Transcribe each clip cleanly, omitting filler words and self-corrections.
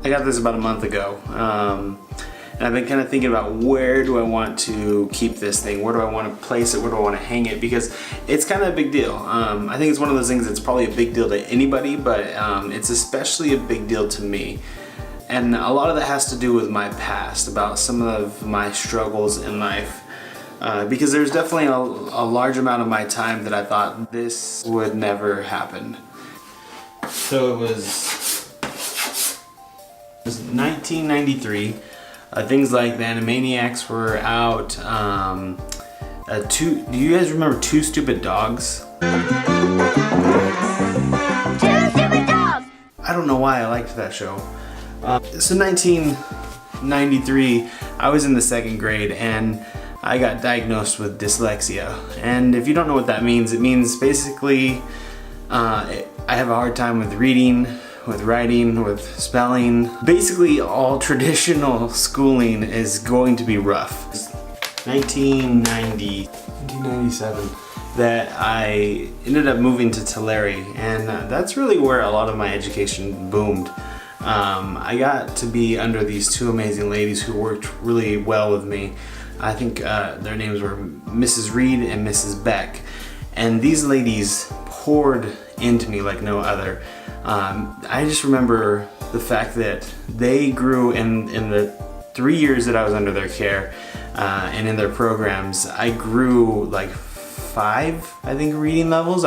I got this about a month ago. And I've been kind of thinking about where do I want to keep this thing? Where do I want to place it? Where do I want to hang it? Because it's kind of a big deal. I think it's one of those things that's probably a big deal to anybody, but it's especially a big deal to me. And a lot of that has to do with my past, about some of my struggles in life. Because there's definitely a large amount of my time that I thought this would never happen. So it was 1993. Things like the Animaniacs were out. Do you guys remember Two Stupid Dogs? Two Stupid Dogs! I don't know why I liked that show. So 1993, I was in the 2nd grade and I got diagnosed with dyslexia. And if you don't know what that means, it means basically I have a hard time with reading, with writing, with spelling. Basically all traditional schooling is going to be rough. 1997 that I ended up moving to Tulare, and that's really where a lot of my education boomed. I got to be under these two amazing ladies who worked really well with me. I think their names were Mrs. Reed and Mrs. Beck, and these ladies poured into me like no other. I just remember the fact that they grew in the 3 years that I was under their care and in their programs. I grew like 5, I think, reading levels.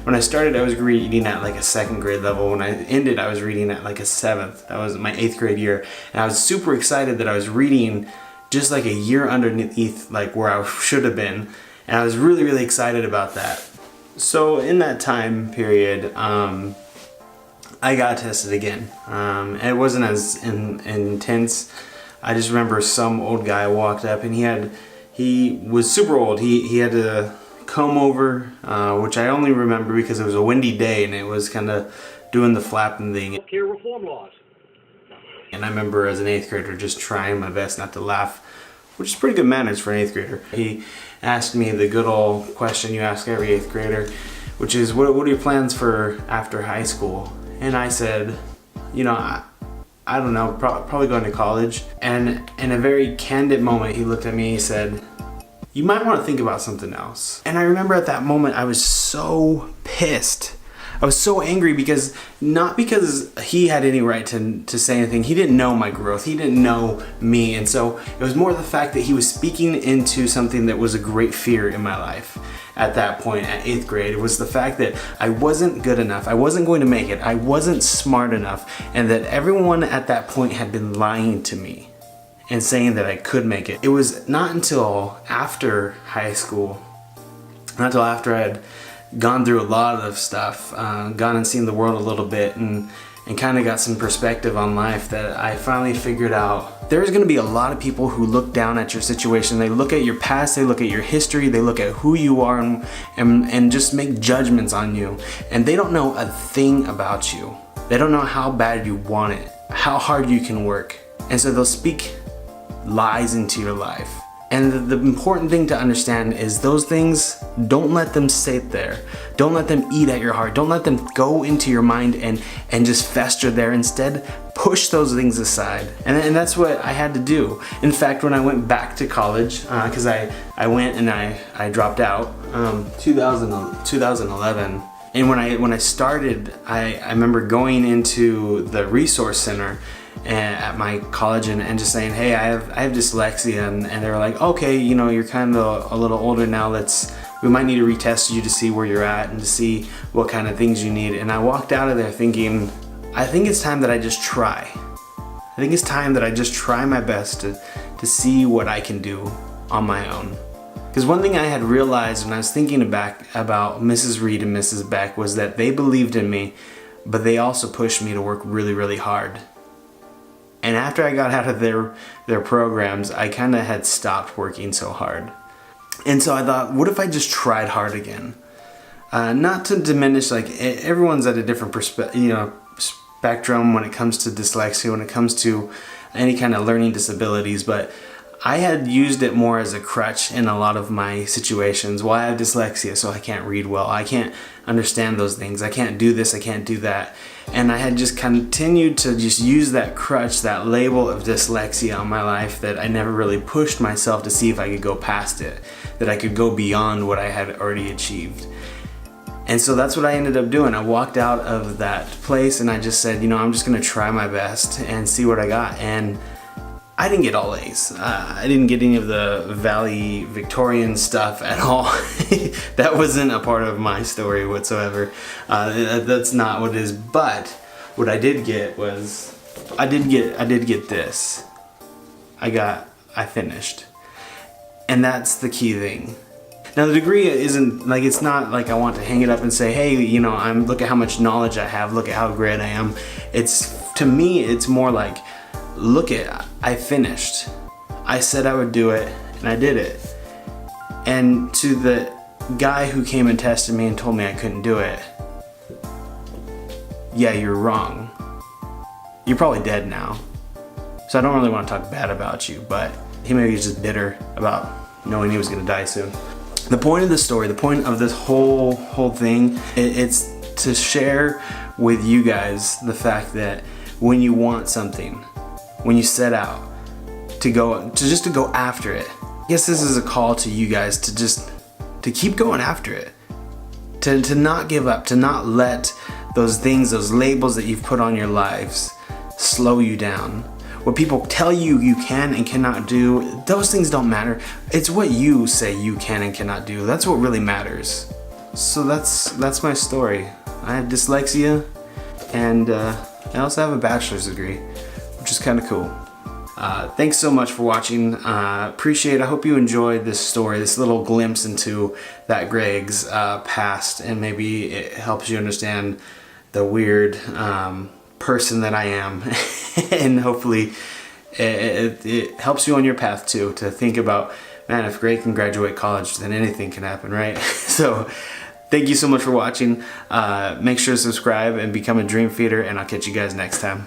When I started, I was reading at like a 2nd grade level. When I ended, I was reading at like a 7th. That was my 8th grade year, and I was super excited that I was reading just like a year underneath like where I should have been, and I was really, really excited about that. So in that time period, I got tested again. It wasn't as intense. I just remember some old guy walked up and he was super old. He had a comb over, which I only remember because it was a windy day and it was kind of doing the flapping thing. Healthcare reform laws. And I remember as an 8th grader just trying my best not to laugh, which is pretty good manners for an 8th grader. He asked me the good old question you ask every 8th grader, which is, what are your plans for after high school? And I said, you know, I don't know, probably going to college. And in a very candid moment, he looked at me and he said, you might want to think about something else. And I remember at that moment, I was so pissed. I was so angry because, not because he had any right to say anything. He didn't know my growth. He didn't know me. And so it was more the fact that he was speaking into something that was a great fear in my life at that point, at 8th grade. It was the fact that I wasn't good enough. I wasn't going to make it. I wasn't smart enough. And that everyone at that point had been lying to me and saying that I could make it. It was not until after high school, not until after I had gone through a lot of stuff, gone and seen the world a little bit, and kind of got some perspective on life, that I finally figured out there's going to be a lot of people who look down at your situation. They look at your past, they look at your history, they look at who you are and just make judgments on you. And they don't know a thing about you. They don't know how bad you want it, how hard you can work. And so they'll speak lies into your life. And the important thing to understand is those things, don't let them sit there. Don't let them eat at your heart. Don't let them go into your mind and just fester there. Instead, push those things aside. And that's what I had to do. In fact, when I went back to college, because I went and I dropped out, 2011. And when I started, I remember going into the resource center at my college and just saying, hey, I have dyslexia, and they were like, okay, you know, you're kind of a little older now, we might need to retest you to see where you're at and to see what kind of things you need. And I walked out of there thinking, I think it's time that I just try. I think it's time that I just try my best to see what I can do on my own. Because one thing I had realized when I was thinking back about Mrs. Reed and Mrs. Beck was that they believed in me, but they also pushed me to work really, really hard. And after I got out of their programs, I kind of had stopped working so hard. And so I thought, what if I just tried hard again? Not to diminish, like, everyone's at a different spectrum when it comes to dyslexia, when it comes to any kind of learning disabilities, but I had used it more as a crutch in a lot of my situations. Well, I have dyslexia, so I can't read well. I can't understand those things. I can't do this, I can't do that. And I had just continued to just use that crutch, that label of dyslexia on my life, that I never really pushed myself to see if I could go past it, that I could go beyond what I had already achieved. And so that's what I ended up doing. I walked out of that place and I just said, you know, I'm just gonna try my best and see what I got. And I didn't get all A's. I didn't get any of the valedictorian stuff at all. That wasn't a part of my story whatsoever. That's not what it is. But what I did get was, I did get this. I finished. And that's the key thing. Now the degree isn't like, it's not like I want to hang it up and say, hey, you know, look at how much knowledge I have, look at how great I am. To me, it's more like, look at, I finished. I said I would do it, and I did it. And to the guy who came and tested me and told me I couldn't do it, yeah, you're wrong. You're probably dead now. So I don't really want to talk bad about you, but he maybe was just bitter about knowing he was gonna die soon. The point of the story, the point of this whole thing, it's to share with you guys the fact that when you want something, when you set out to go after it. I guess this is a call to you guys to keep going after it. To not give up, to not let those things, those labels that you've put on your lives slow you down. What people tell you you can and cannot do, those things don't matter. It's what you say you can and cannot do. That's what really matters. So that's my story. I have dyslexia, and I also have a bachelor's degree, which is kind of cool. Thanks so much for watching. Appreciate it. I hope you enjoyed this story, this little glimpse into that Greg's past, and maybe it helps you understand the weird person that I am. And hopefully it helps you on your path too, to think about, man, if Greg can graduate college, then anything can happen, right? So thank you so much for watching. Make sure to subscribe and become a dream feeder, and I'll catch you guys next time.